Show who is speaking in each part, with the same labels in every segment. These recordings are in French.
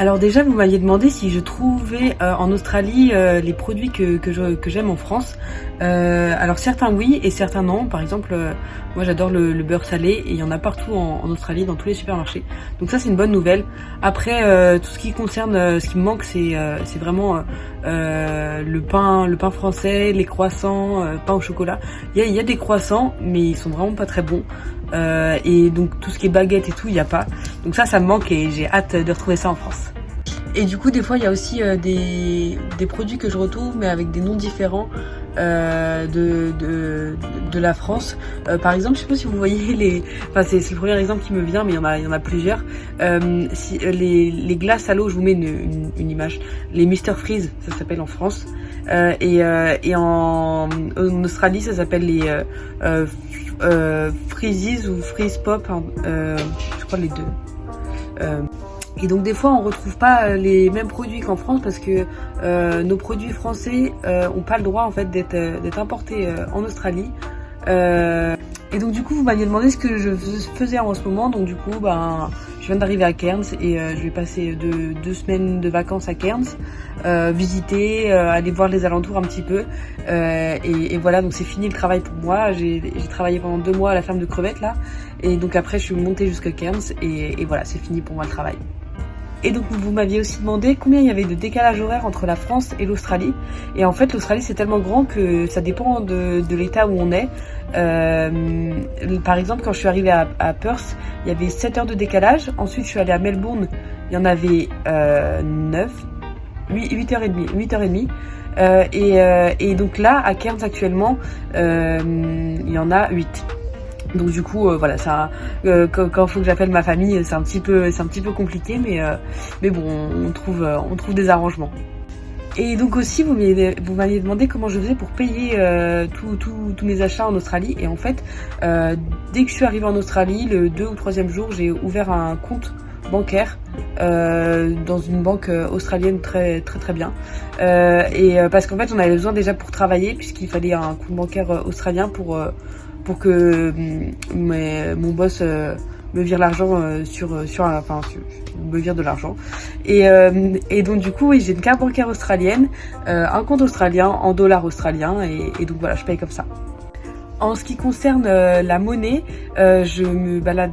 Speaker 1: Alors déjà, vous m'aviez demandé si je trouvais en Australie les produits que j'aime en France. Alors certains oui et certains non. Par exemple, moi j'adore le beurre salé et il y en a partout en Australie, dans tous les supermarchés. Donc ça c'est une bonne nouvelle. Après, tout ce qui concerne, ce qui me manque, c'est vraiment le pain français, les croissants, pain au chocolat. Il y a des croissants, mais ils sont vraiment pas très bons. Et donc tout ce qui est baguette et tout, il n'y a pas. Donc ça me manque et j'ai hâte de retrouver ça en France. Et du coup, des fois, il y a aussi des produits que je retrouve, mais avec des noms différents de la France. Par exemple, je sais pas si vous voyez les... Enfin, c'est le premier exemple qui me vient, mais il y en a plusieurs. Les glaces à l'eau, je vous mets une image. Les Mr Freeze, ça s'appelle en France. Et en Australie, ça s'appelle les Freezies ou Freeze Pop. Je crois les deux. Et donc des fois on retrouve pas les mêmes produits qu'en France parce que nos produits français ont pas le droit en fait d'être importés en Australie. Et donc du coup vous m'aviez demandé ce que je faisais en ce moment, donc du coup je viens d'arriver à Cairns et je vais passer deux semaines de vacances à Cairns, visiter, aller voir les alentours un petit peu et voilà, donc c'est fini le travail pour moi. J'ai travaillé pendant 2 mois à la ferme de crevettes là et donc après je suis montée jusqu'à Cairns et voilà, c'est fini pour moi le travail. Et donc vous m'aviez aussi demandé combien il y avait de décalage horaire entre la France et l'Australie. Et en fait l'Australie c'est tellement grand que ça dépend de l'état où on est. Par exemple quand je suis arrivée à Perth, il y avait 7 heures de décalage. Ensuite je suis allée à Melbourne, il y en avait 8h30. Et donc là à Cairns actuellement il y en a 8. Donc du coup voilà, ça quand il faut que j'appelle ma famille, c'est un petit peu compliqué, mais bon, on trouve des arrangements. Et donc aussi vous m'aviez demandé comment je faisais pour payer tous mes achats en Australie. Et en fait dès que je suis arrivée en Australie, le 2 ou 3e jour, j'ai ouvert un compte bancaire dans une banque australienne très bien, parce qu'en fait j'en avais besoin déjà pour travailler, puisqu'il fallait un compte bancaire australien pour que mon boss me vire l'argent me vire de l'argent. Et donc du coup oui, j'ai une carte bancaire australienne, un compte australien en dollars australiens et donc voilà, je paye comme ça. En ce qui concerne la monnaie, je me balade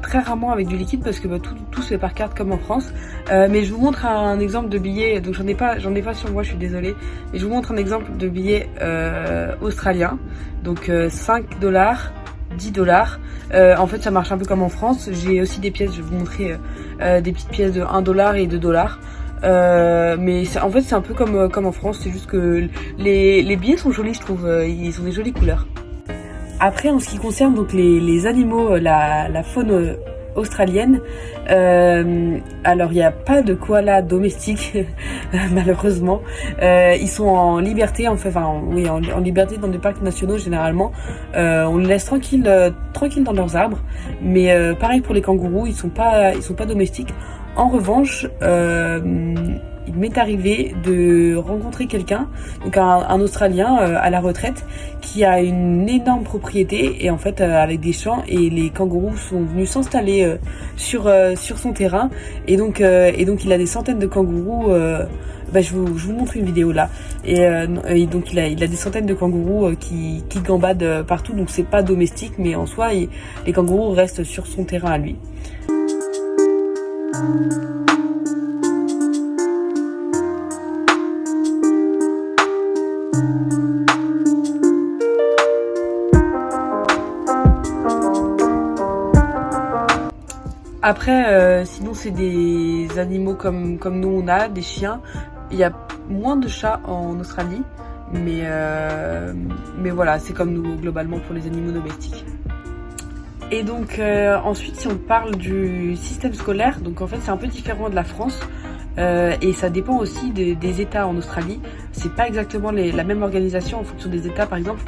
Speaker 1: très rarement avec du liquide parce que tout se fait par carte comme en France. Mais je vous montre un exemple de billet, donc j'en ai pas sur moi, je suis désolée. Mais je vous montre un exemple de billet australien. Donc 5 dollars, 10 dollars. En fait ça marche un peu comme en France. J'ai aussi des pièces, je vais vous montrer des petites pièces de 1 dollar et 2 dollars. Mais en fait c'est un peu comme en France, c'est juste que les billets sont jolis, je trouve, ils ont des jolies couleurs. Après, en ce qui concerne donc les animaux, la faune australienne, alors il n'y a pas de koala domestique malheureusement. Ils sont en liberté, en liberté dans des parcs nationaux généralement. On les laisse tranquilles dans leurs arbres, mais pareil pour les kangourous, ils sont pas domestiques. En revanche, il m'est arrivé de rencontrer quelqu'un, donc un Australien à la retraite, qui a une énorme propriété et en fait avec des champs, et les kangourous sont venus s'installer sur son terrain et donc il a des centaines de kangourous. Je vous montre une vidéo là et donc il a des centaines de kangourous qui gambadent partout, donc c'est pas domestique, mais en soi les kangourous restent sur son terrain à lui. Après, sinon c'est des animaux comme nous on a, des chiens. Il y a moins de chats en Australie, mais voilà, c'est comme nous globalement pour les animaux domestiques. Et donc ensuite, si on parle du système scolaire, donc en fait c'est un peu différent de la France. Et ça dépend aussi des États en Australie. C'est pas exactement la même organisation en fonction des États. Par exemple,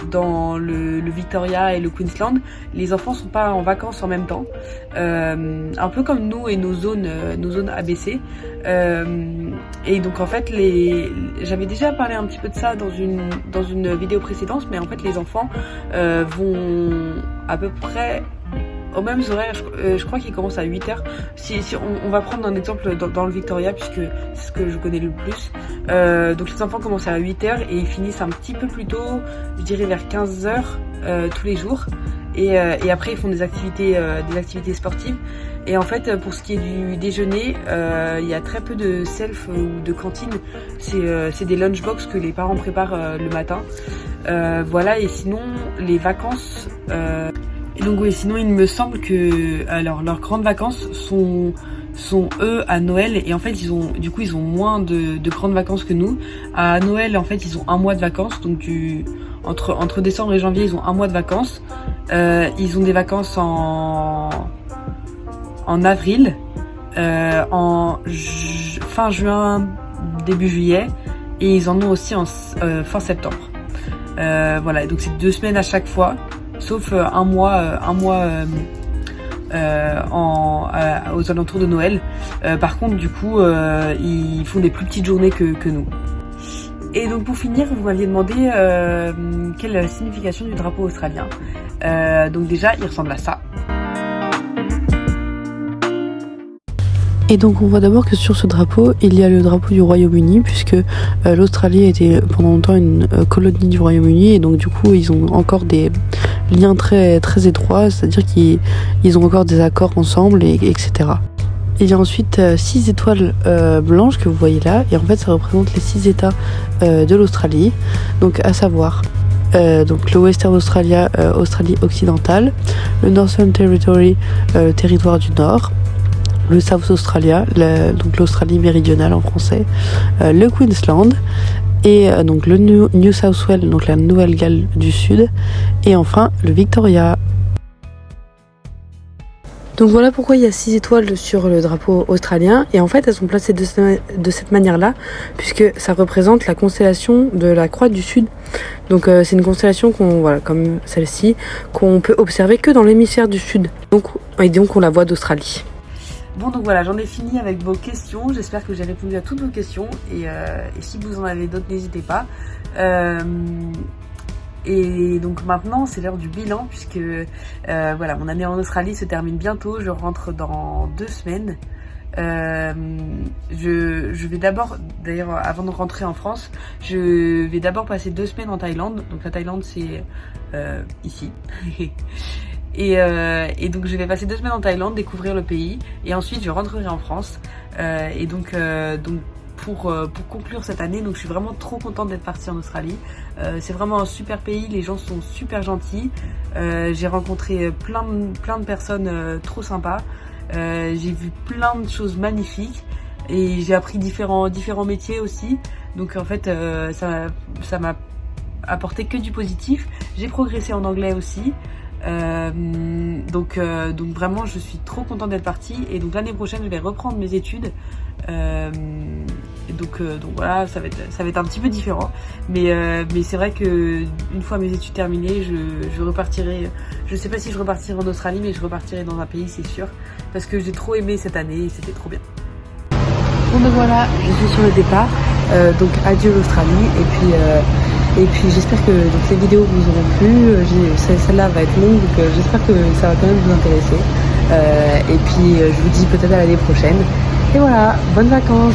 Speaker 1: dans le Victoria et le Queensland, les enfants sont pas en vacances en même temps, un peu comme nous et nos zones ABC. Et donc en fait, j'avais déjà parlé un petit peu de ça dans une vidéo précédente, mais en fait les enfants vont à peu près aux mêmes horaires, je crois qu'il commence à 8h. Si on va prendre un exemple dans le Victoria, puisque c'est ce que je connais le plus. Donc les enfants commencent à 8h et ils finissent un petit peu plus tôt, je dirais vers 15h tous les jours. Et après ils font des activités sportives. Et en fait pour ce qui est du déjeuner, il y a très peu de self ou de cantine. C'est des lunchbox que les parents préparent le matin. Voilà, et sinon les vacances... Et donc oui, sinon il me semble que alors leurs grandes vacances sont eux à Noël, et en fait ils ont moins de grandes vacances que nous. À Noël en fait ils ont un mois de vacances, donc entre décembre et janvier ils ont un mois de vacances. Ils ont des vacances en avril, fin juin, début juillet, et ils en ont aussi en fin septembre. Voilà, donc c'est 2 semaines à chaque fois, sauf un mois aux alentours de Noël. Par contre, du coup, ils font des plus petites journées que nous. Et donc pour finir, vous m'aviez demandé quelle est la signification du drapeau australien. Donc déjà, il ressemble à ça.
Speaker 2: Et donc on voit d'abord que sur ce drapeau, il y a le drapeau du Royaume-Uni, puisque l'Australie était pendant longtemps une colonie du Royaume-Uni, et donc du coup ils ont encore des liens très, très étroits, c'est-à-dire qu'ils ont encore des accords ensemble, etc. Il y a ensuite 6 étoiles blanches que vous voyez là, et en fait ça représente les 6 états de l'Australie, donc à savoir donc le Western Australia, Australie occidentale, le Northern Territory, territoire du Nord, le South Australia, donc l'Australie méridionale en français, le Queensland, et donc le New South Wales, donc la Nouvelle-Galles du Sud, et enfin le Victoria. Donc voilà pourquoi il y a 6 étoiles sur le drapeau australien, et en fait elles sont placées de cette manière-là, puisque ça représente la constellation de la Croix du Sud. Donc c'est une constellation comme celle-ci, qu'on peut observer que dans l'hémisphère du Sud. Donc on la voit d'Australie.
Speaker 1: Bon, donc voilà, j'en ai fini avec vos questions. J'espère que j'ai répondu à toutes vos questions. Et si vous en avez d'autres, n'hésitez pas. Et donc maintenant, c'est l'heure du bilan, puisque voilà, mon année en Australie se termine bientôt. Je rentre dans 2 semaines. Je vais d'abord, d'ailleurs avant de rentrer en France, je vais d'abord passer 2 semaines en Thaïlande. Donc la Thaïlande, c'est ici. Et donc je vais passer 2 semaines en Thaïlande, découvrir le pays, et ensuite je rentrerai en France. Et donc pour conclure cette année, donc je suis vraiment trop contente d'être partie en Australie. C'est vraiment un super pays, les gens sont super gentils. J'ai rencontré plein de personnes trop sympas. J'ai vu plein de choses magnifiques, et j'ai appris différents métiers aussi. Donc en fait ça m'a apporté que du positif. J'ai progressé en anglais aussi. Donc vraiment je suis trop contente d'être partie, et donc l'année prochaine je vais reprendre mes études. Donc voilà, ça va être un petit peu différent, mais c'est vrai que une fois mes études terminées, je repartirai. Je sais pas si je repartirai en Australie, mais je repartirai dans un pays, c'est sûr, parce que j'ai trop aimé cette année et c'était trop bien.
Speaker 2: Bon ben voilà, je suis sur le départ, donc adieu l'Australie, et puis j'espère que donc, les vidéos vous auront plu. Celle-là va être longue, donc j'espère que ça va quand même vous intéresser. Et puis je vous dis peut-être à l'année prochaine. Et voilà, bonnes vacances!